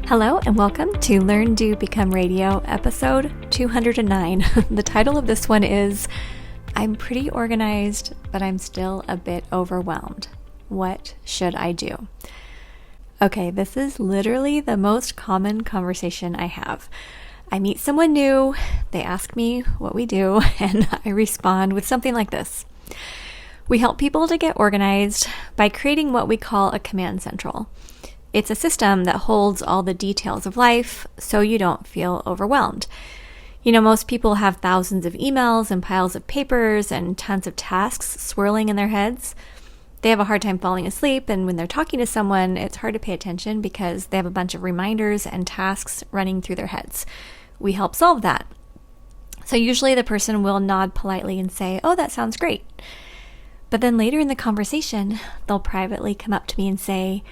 Hello and welcome to Learn, Do, Become Radio, episode 209. The title of this one is, I'm pretty organized, but I'm still a bit overwhelmed. What should I do? Okay, this is literally the most common conversation I have. I meet someone new, they ask me what we do, and I respond with something like this. We help people to get organized by creating what we call a command central. It's a system that holds all the details of life so you don't feel overwhelmed. You know, most people have thousands of emails and piles of papers and tons of tasks swirling in their heads. They have a hard time falling asleep, and when they're talking to someone, it's hard to pay attention because they have a bunch of reminders and tasks running through their heads. We help solve that. So usually the person will nod politely and say, "Oh, that sounds great." But then later in the conversation, they'll privately come up to me and say,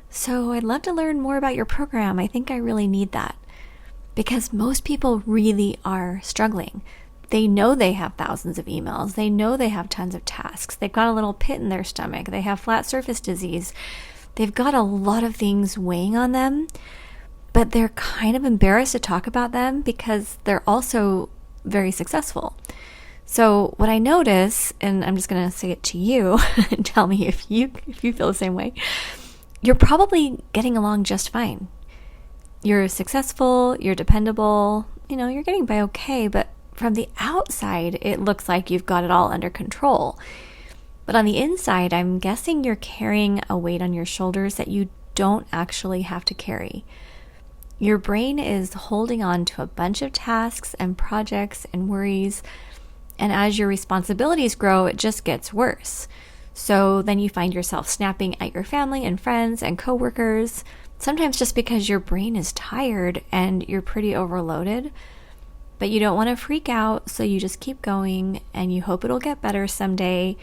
"So I'd love to learn more about your program. I think I really need that." Because most people really are struggling. They know they have thousands of emails. They know they have tons of tasks. They've got a little pit in their stomach. They have flat surface disease. They've got a lot of things weighing on them, but they're kind of embarrassed to talk about them because they're also very successful. So what I notice, and I'm just going to say it to you and tell me if you feel the same way, you're probably getting along just fine. You're successful, you're dependable, you're getting by okay, but from the outside, it looks like you've got it all under control. But on the inside, I'm guessing you're carrying a weight on your shoulders that you don't actually have to carry. Your brain is holding on to a bunch of tasks and projects and worries, and as your responsibilities grow, it just gets worse. So then you find yourself snapping at your family and friends and coworkers, sometimes just because your brain is tired and you're pretty overloaded. But you don't want to freak out, so you just keep going and you hope it'll get better someday.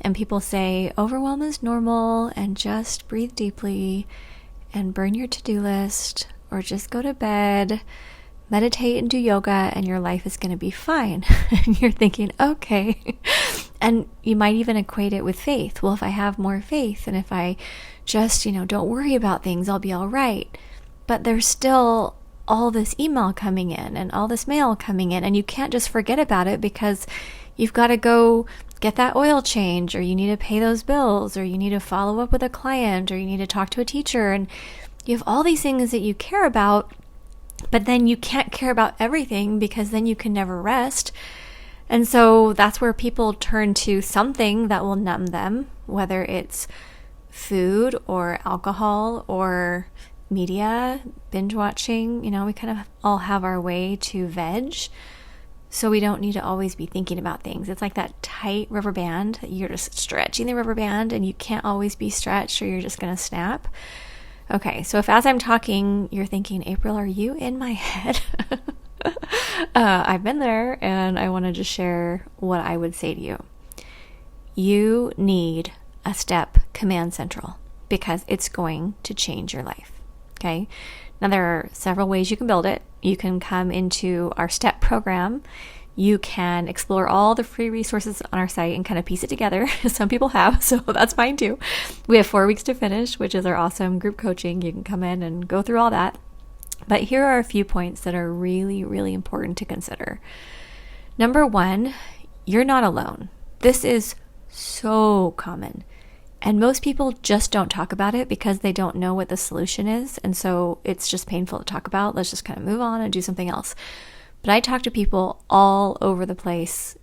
And people say, overwhelm is normal and just breathe deeply and burn your to-do list or just go to bed, meditate and do yoga, and your life is going to be fine. And you're thinking, okay. And you might even equate it with faith. Well, if I have more faith and if I just, don't worry about things, I'll be all right. But there's still all this email coming in and all this mail coming in, and you can't just forget about it because you've got to go get that oil change, or you need to pay those bills, or you need to follow up with a client, or you need to talk to a teacher, and you have all these things that you care about, but then you can't care about everything because then you can never rest. And so that's where people turn to something that will numb them, whether it's food or alcohol or media, binge watching. We kind of all have our way to veg. So we don't need to always be thinking about things. It's like that tight rubber band. You're just stretching the rubber band and you can't always be stretched or you're just going to snap. Okay, so if as I'm talking, you're thinking, April, are you in my head? I've been there, and I want to just share what I would say to you. You need a step command central because it's going to change your life, okay? Now, there are several ways you can build it. You can come into our STEP program. You can explore all the free resources on our site and kind of piece it together. Some people have, so that's fine too. We have 4 weeks to finish, which is our awesome group coaching. You can come in and go through all that. But here are a few points that are really, really important to consider. Number 1, you're not alone. This is so common. And most people just don't talk about it because they don't know what the solution is. And so it's just painful to talk about. Let's just kind of move on and do something else. But I talk to people all over the place,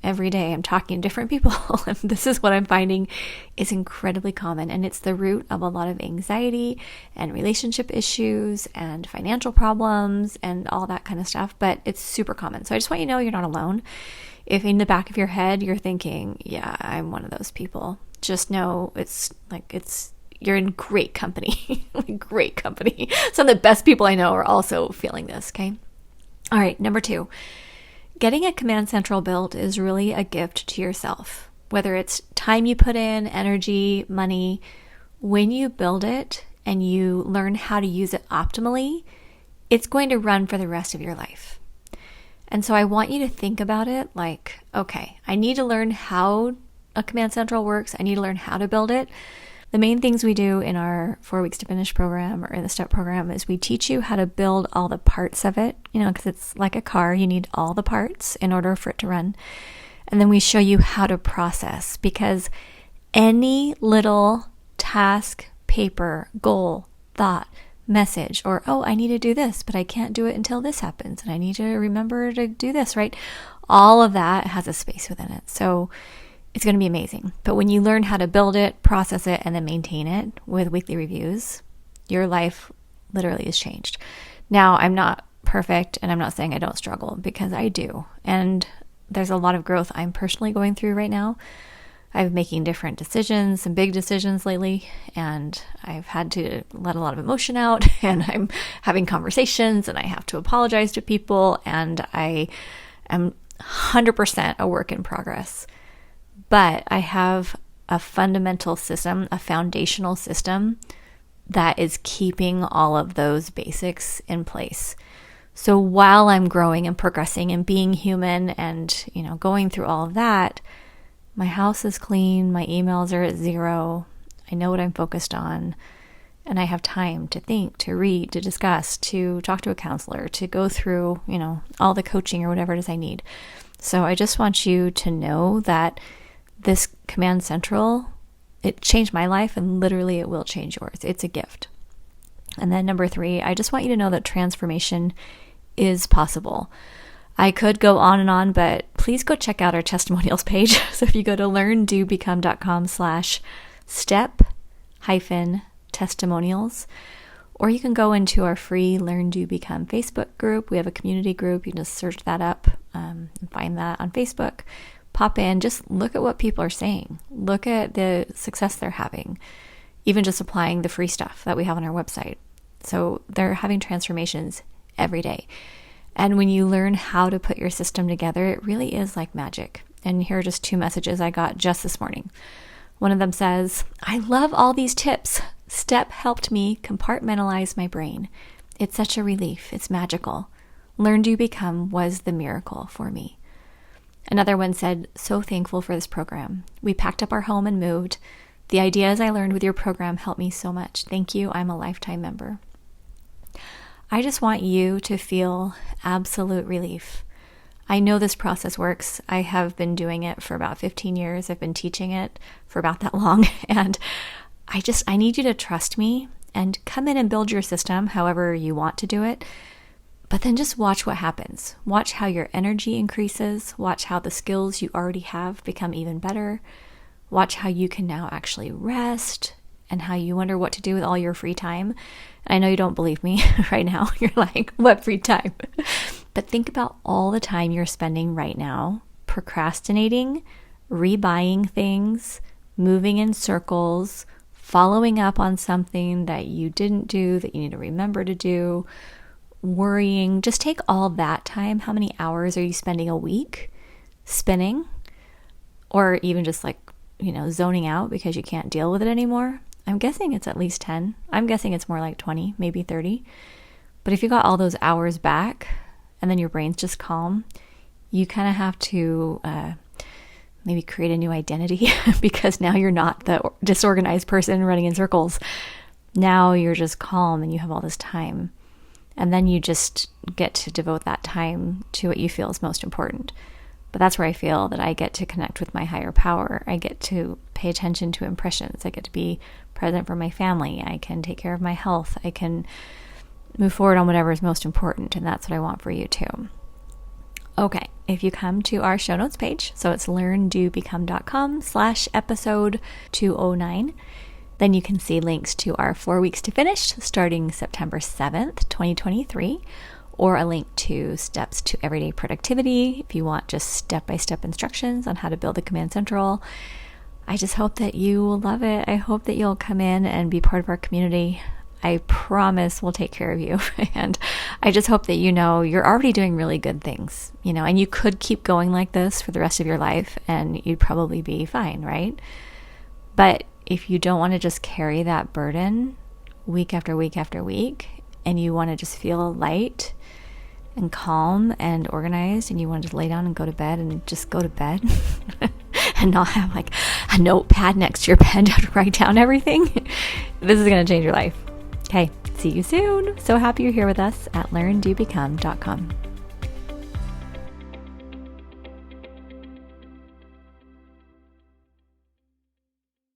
every day. I'm talking to different people. And this is what I'm finding is incredibly common. And it's the root of a lot of anxiety and relationship issues and financial problems and all that kind of stuff. But it's super common. So I just want you to know you're not alone. If in the back of your head you're thinking, yeah, I'm one of those people, just know you're in great company. Great company. Some of the best people I know are also feeling this, okay? All right, number 2, getting a command central built is really a gift to yourself. Whether it's time you put in, energy, money, when you build it and you learn how to use it optimally, it's going to run for the rest of your life. And so I want you to think about it like, okay, I need to learn how a command central works. I need to learn how to build it. The main things we do in our 4 Weeks to Finish program or in the STEP program is we teach you how to build all the parts of it, because it's like a car. You need all the parts in order for it to run. And then we show you how to process, because any little task, paper, goal, thought, message, or, oh, I need to do this, but I can't do it until this happens, and I need to remember to do this, right? All of that has a space within it. So it's going to be amazing. But when you learn how to build it, process it, and then maintain it with weekly reviews, your life literally is changed. Now, I'm not perfect, and I'm not saying I don't struggle, because I do. And there's a lot of growth I'm personally going through right now. I've been making different decisions, some big decisions lately, and I've had to let a lot of emotion out, and I'm having conversations, and I have to apologize to people, and I am 100% a work in progress. But I have a fundamental system, a foundational system that is keeping all of those basics in place. So while I'm growing and progressing and being human and, going through all of that, my house is clean, my emails are at 0, I know what I'm focused on, and I have time to think, to read, to discuss, to talk to a counselor, to go through, all the coaching or whatever it is I need. So I just want you to know that this Command Central, it changed my life, and literally it will change yours. It's a gift. And then number 3, I just want you to know that transformation is possible. I could go on and on, but please go check out our testimonials page. So if you go to learndobeCome.com/step-testimonials, or you can go into our free Learn, Do, Become Facebook group. We have a community group. You can just search that up and find that on Facebook. Pop in, just look at what people are saying. Look at the success they're having, even just applying the free stuff that we have on our website. So they're having transformations every day. And when you learn how to put your system together, it really is like magic. And here are just 2 messages I got just this morning. One of them says, I love all these tips. STEP helped me compartmentalize my brain. It's such a relief. It's magical. Learn, Do, Become was the miracle for me. Another one said, so thankful for this program. We packed up our home and moved. The ideas I learned with your program helped me so much. Thank you. I'm a lifetime member. I just want you to feel absolute relief. I know this process works. I have been doing it for about 15 years. I've been teaching it for about that long. And I need you to trust me and come in and build your system however you want to do it. But then just watch what happens. Watch how your energy increases. Watch how the skills you already have become even better. Watch how you can now actually rest and how you wonder what to do with all your free time. I know you don't believe me right now. You're like, what free time? But think about all the time you're spending right now procrastinating, rebuying things, moving in circles, following up on something that you didn't do that you need to remember to do, worrying. Just take all that time. How many hours are you spending a week spinning? Or even just zoning out because you can't deal with it anymore? I'm guessing it's at least 10. I'm guessing it's more like 20, maybe 30. But if you got all those hours back and then your brain's just calm, you kind of have to maybe create a new identity because now you're not the disorganized person running in circles. Now you're just calm and you have all this time. And then you just get to devote that time to what you feel is most important. But that's where I feel that I get to connect with my higher power. I get to pay attention to impressions. I get to be present for my family. I can take care of my health. I can move forward on whatever is most important. And that's what I want for you too. Okay, if you come to our show notes page, so it's learndoBecome.com/episode 209, then you can see links to our 4 Weeks to Finish starting September 7th, 2023, or a link to Steps to Everyday Productivity if you want just step-by-step instructions on how to build the Command Central. I just hope that you will love it. I hope that you'll come in and be part of our community. I promise we'll take care of you. And I just hope that you're already doing really good things, and you could keep going like this for the rest of your life and you'd probably be fine, right? But if you don't want to just carry that burden week after week after week, and you want to just feel light and calm and organized, and you want to just lay down and go to bed and just go to bed, and not have like a notepad next to your bed to write down everything, this is going to change your life. Okay, see you soon. So happy you're here with us at learndobecome.com.